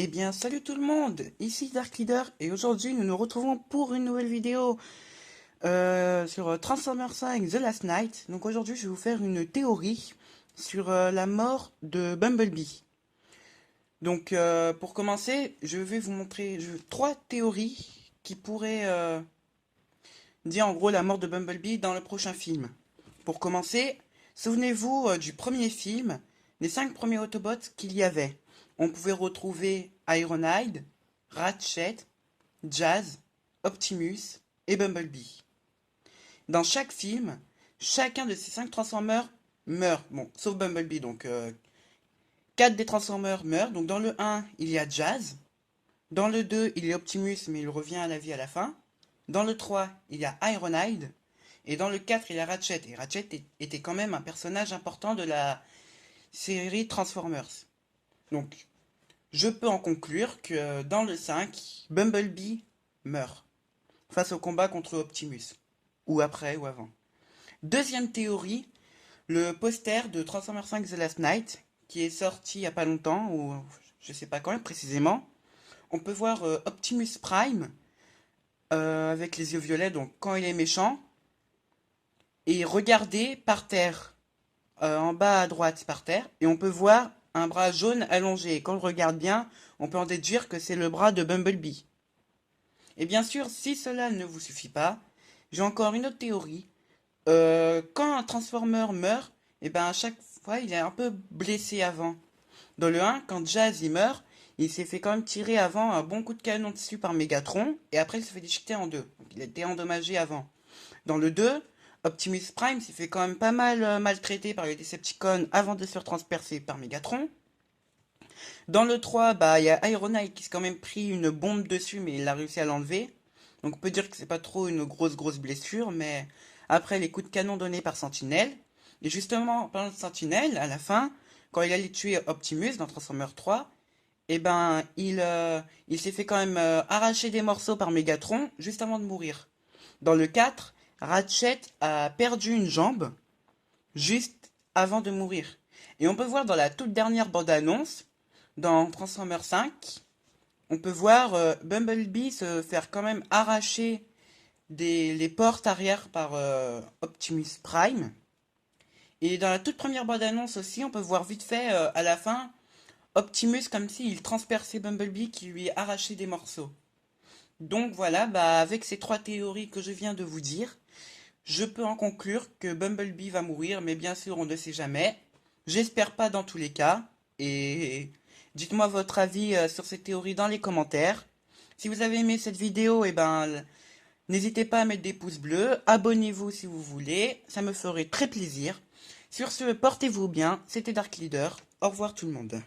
Eh bien, salut tout le monde, ici Dark Leader et aujourd'hui nous nous retrouvons pour une nouvelle vidéo sur Transformers 5 The Last Night. Donc aujourd'hui je vais vous faire une théorie sur la mort de Bumblebee. Donc pour commencer, je vais vous montrer trois théories qui pourraient dire en gros la mort de Bumblebee dans le prochain film. Pour commencer, souvenez-vous du premier film, les 5 premiers Autobots qu'il y avait. On pouvait retrouver Ironhide, Ratchet, Jazz, Optimus et Bumblebee. Dans chaque film, chacun de ces 5 Transformers meurt. Bon, sauf Bumblebee, donc 4 des Transformers meurent. Donc dans le 1, il y a Jazz. Dans le 2, il y a Optimus, mais il revient à la vie à la fin. Dans le 3, il y a Ironhide. Et dans le 4, il y a Ratchet. Et Ratchet était quand même un personnage important de la série Transformers. Donc, je peux en conclure que dans le 5, Bumblebee meurt face au combat contre Optimus. Ou après, ou avant. Deuxième théorie, le poster de Transformers 5 The Last Night, qui est sorti il n'y a pas longtemps, ou je sais pas quand même précisément. On peut voir Optimus Prime avec les yeux violets, donc quand il est méchant. Et regardez par terre, en bas à droite par terre, et on peut voir un bras jaune allongé. Et quand on le regarde bien, on peut en déduire que c'est le bras de Bumblebee. Et bien sûr, si cela ne vous suffit pas, j'ai encore une autre théorie. Quand un Transformer meurt, et ben à chaque fois il est un peu blessé avant. Dans le 1, quand Jazz il meurt, il s'est fait quand même tirer avant un bon coup de canon dessus par Megatron, et après il s'est fait déchiqueter en deux. Donc il a été endommagé avant. Dans le 2, Optimus Prime s'est fait quand même pas mal maltraité par les Decepticons avant de se faire transpercer par Megatron. Dans le 3, bah, il y a Ironhide qui s'est quand même pris une bombe dessus, mais il a réussi à l'enlever. Donc on peut dire que c'est pas trop une grosse blessure, mais après les coups de canon donnés par Sentinelle. Et justement, parlant de Sentinelle, à la fin, quand il allait tuer Optimus dans Transformers 3, eh ben, il s'est fait quand même arracher des morceaux par Megatron juste avant de mourir. Dans le 4, Ratchet a perdu une jambe juste avant de mourir. Et on peut voir dans la toute dernière bande-annonce, dans Transformers 5, on peut voir Bumblebee se faire quand même arracher les portes arrière par Optimus Prime. Et dans la toute première bande-annonce aussi, on peut voir vite fait à la fin Optimus comme s'il transperçait Bumblebee qui lui arrachait des morceaux. Donc voilà, bah avec ces trois théories que je viens de vous dire, je peux en conclure que Bumblebee va mourir, mais bien sûr on ne sait jamais. J'espère pas dans tous les cas. Et dites-moi votre avis sur ces théories dans les commentaires. Si vous avez aimé cette vidéo, eh ben n'hésitez pas à mettre des pouces bleus, abonnez-vous si vous voulez, ça me ferait très plaisir. Sur ce, portez-vous bien, c'était Dark Leader, au revoir tout le monde.